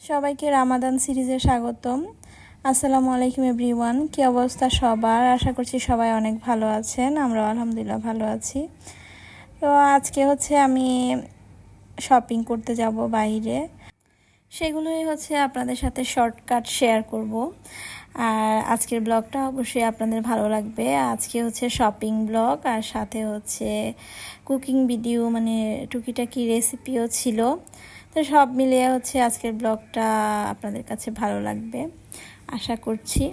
সবাইকে রামাদান সিরিজে স্বাগতম। আসসালামু আলাইকুম এভরিওয়ান। কি অবস্থা সবার? আশা করছি সবাই অনেক ভালো আছেন। আমরা আলহামদুলিল্লাহ ভালো আছি। তো আজকে আমি শপিং করতে যাব বাইরে, সেগুলোই আপনাদের সাথে শর্টকাট শেয়ার করব। আর আজকের ব্লগটা অবশ্যই আপনাদের ভালো লাগবে। আজকে শপিং ব্লগ আর সাথে কুকিং ভিডিও, মানে টুকিটাকি রেসিপিও ছিল। তো সব মিলিয়ে আজকের ব্লগটা আপনাদের কাছে ভালো লাগবে আশা করছি।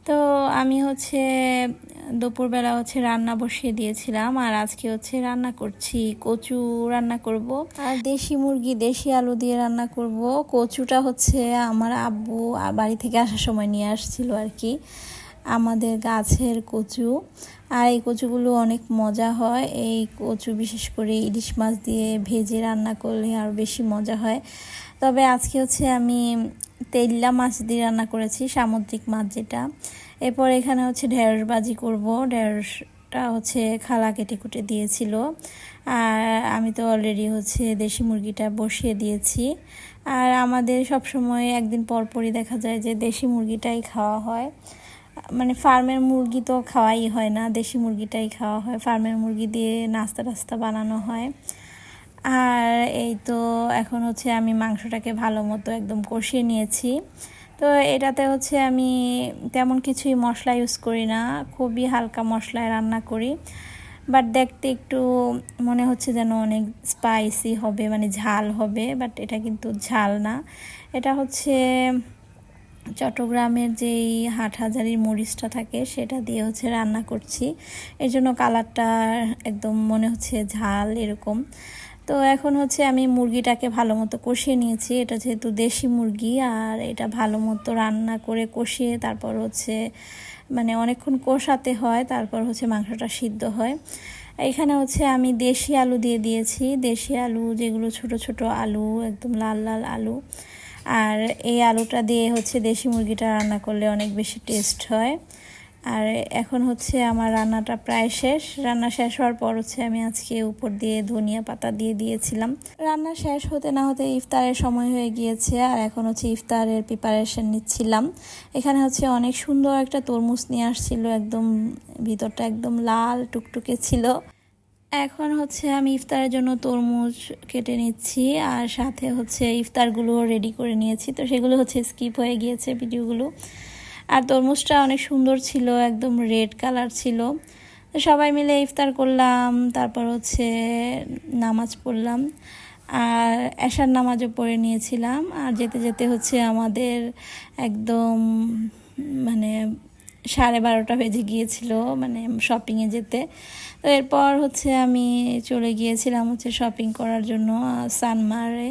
তো আমি দুপুরবেলা রান্না বসিয়ে দিয়েছিলাম, আর আজকে রান্না করছি কচু রান্না করব, আর দেশি মুরগি দেশি আলু দিয়ে রান্না করব। কচুটা আমার আব্বু বাড়ি থেকে আসার সময় নিয়ে আসছিল আর কি, আমাদের গাছের কচু। আর এই কচুগুলো অনেক মজা হয়। এই কচু বিশেষ করে ইলিশ মাছ দিয়ে ভেজে রান্না করলে আর বেশি মজা হয়। তবে আজকে আমি তেল্লা মাছ দিয়ে রান্না করেছি, সামুদ্রিক মাছ যেটা। এরপর এখানে ঢেঁড়স ভাজি করব। ঢেঁড়সটা খালা কেটে কুটে দিয়েছিল, আর আমি তো অলরেডি দেশি মুরগিটা বসিয়ে দিয়েছি। আর আমাদের সব সময় একদিন পরপরই দেখা যায় যে দেশি মুরগিটাই খাওয়া হয়, মানে ফার্মের মুরগি তো খাওয়াই হয় না, দেশি মুরগিটাই খাওয়া হয়। ফার্মের মুরগি দিয়ে নাস্তা টাস্তা বানানো হয়। আর এই তো এখন আমি মাংসটাকে ভালো মতো একদম কষিয়ে নিয়েছি। তো এটাতে আমি তেমন কিছুই মশলা ইউজ করি না, খুবই হালকা মশলায় রান্না করি। বাট দেখতে একটু মনে হচ্ছে যেন অনেক স্পাইসি হবে, মানে ঝাল হবে, বাট এটা কিন্তু ঝাল না। এটা চট্টগ্রামের যেই হাটহাজারির মরিচটা থাকে সেটা দিয়ে রান্না করছি, এর জন্য কালারটা একদম মনে হচ্ছে ঝাল এরকম। তো এখন আমি মুরগিটাকে ভালো মতো কষিয়ে নিয়েছি। এটা যেহেতু দেশি মুরগি, আর এটা ভালো মতো রান্না করে কষিয়ে তারপর মানে অনেকক্ষণ কষাতে হয়, তারপর মাংসটা সিদ্ধ হয়। এখানে আমি দেশি আলু দিয়ে দিয়েছি, দেশি আলু যেগুলো ছোট ছোট আলু, একদম লাল লাল আলু। আর এই আলুটা দিয়ে দেশি মুরগিটা রান্না করলে অনেক বেশি টেস্ট হয়। আর এখন আমার রান্নাটা প্রায় শেষ। রান্না শেষ হওয়ার পর আমি আজকে উপর দিয়ে ধনিয়া পাতা দিয়ে দিয়েছিলাম। রান্না শেষ হতে না হতে ইফতারের সময় হয়ে গিয়েছে, আর এখন ইফতারের প্রিপারেশন নিচ্ছিলাম। এখানে অনেক সুন্দর একটা তরমুজ নিয়ে আসছিল, একদম ভিতরটা একদম লাল টুকটুকে ছিল। এখন আমি ইফতারের জন্য তরমুজ কেটে নিচ্ছি, আর সাথে ইফতারগুলো রেডি করে নিয়েছি। তো সেগুলো স্কিপ হয়ে গিয়েছে ভিডিওগুলো। আর তরমুজটা অনেক সুন্দর ছিল, একদম রেড কালার ছিল। তো সবাই মিলে ইফতার করলাম, তারপর নামাজ পড়লাম, আর এশার নামাজও পড়ে নিয়েছিলাম। আর যেতে যেতে আমাদের একদম মানে 12:30 বেজে গিয়েছিল, মানে শপিংয়ে যেতে। তো এরপর আমি চলে গিয়েছিলাম শপিং করার জন্য সানমারে।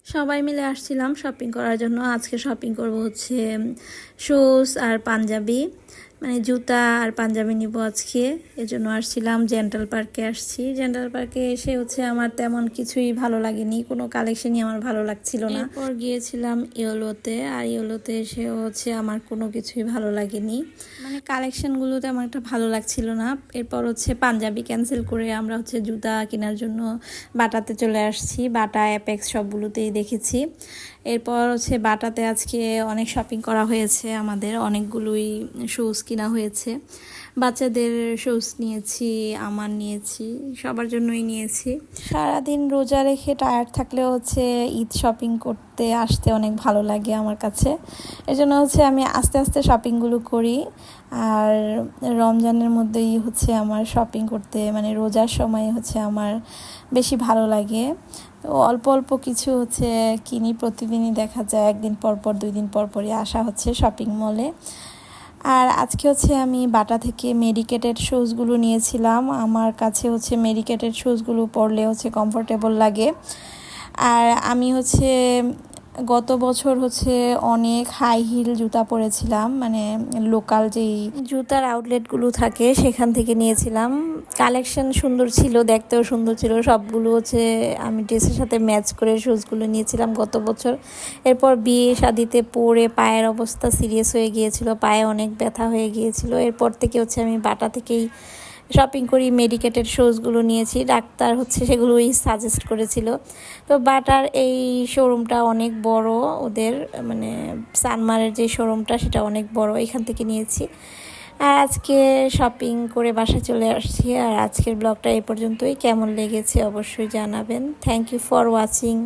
সবাই মিলে আসছিলাম শপিং করার জন্য। আজকে শপিং করব শুজ আর পাঞ্জাবি, মানে জুতা আর পাঞ্জাবি নিব আজকে। এজন্য আসছিলাম, জেন্টাল পার্কে আসছি। জেন্টাল পার্কে এসে আমার তেমন কিছুই ভালো লাগেনি, কোনো কালেকশনই আমার ভালো লাগছিল না। এরপর গিয়েছিলাম ইয়েলোতে, আর ইয়েলোতে এসে আমার কোনো কিছুই ভালো লাগেনি, মানে কালেকশনগুলো তেমন একটা ভালো লাগছিল না। এরপর পাঞ্জাবি ক্যান্সেল করে আমরা জুতা কেনার জন্য বাটাতে চলে আসছি। বাটা, অ্যাপেক্স সবগুলোতেই দেখেছি। এরপর বাটাতে আজকে অনেক শপিং করা হয়েছে, আমাদের অনেকগুলোই শুজ কিনা হয়েছে। বাচ্চাদের শুজ নিয়েছি, আমার নিয়েছি, সবার জন্যই নিয়েছি। সারাদিন রোজা রেখে টায়ার্ড থাকলেও ঈদ শপিং করতে আসতে অনেক ভালো লাগে আমার কাছে। এজন্য আমি আস্তে আস্তে শপিংগুলো করি। আর রমজানের মধ্যেই আমার শপিং করতে, মানে রোজার সময় আমার বেশি ভালো লাগে। তো অল্প অল্প কিছু কিনি, প্রতিদিনই দেখা যায় একদিন পর পর 2 দিন পর পরই আসা শপিং মলে। আর আজকে আমি বাটা থেকে মেডিকেটেড শুজগুলো নিয়েছিলাম। আমার কাছে মেডিকেটেড শুজগুলো পরলে কমফোর্টেবল লাগে। আর আমি গত বছর অনেক হাই হিল জুতা পরেছিলাম, মানে লোকাল যেই জুতার আউটলেটগুলো থাকে সেখান থেকে নিয়েছিলাম। কালেকশন সুন্দর ছিল, দেখতেও সুন্দর ছিল, সবগুলো আমি ড্রেসের সাথে ম্যাচ করে শুজগুলো নিয়েছিলাম গত বছর। এরপর বিয়ে শাদিতে পরে পায়ের অবস্থা সিরিয়াস হয়ে গিয়েছিল, পায়ে অনেক ব্যথা হয়ে গিয়েছিল। এরপর থেকে আমি বাটা থেকেই শপিং করি, মেডিকেটেড শোজগুলো নিয়েছি, ডাক্তার হচ্ছে সেগুলোই সাজেস্ট করেছিল। তো বাটার এই শোরুমটা অনেক বড়, ওদের মানে সানমারের যে শোরুমটা সেটা অনেক বড়, এখান থেকে নিয়েছি। আর আজকে শপিং করে বাসায় চলে আসছি। আর আজকের ব্লগটা এই পর্যন্তই, কেমন লেগেছে অবশ্যই জানাবেন। Thank you for watching.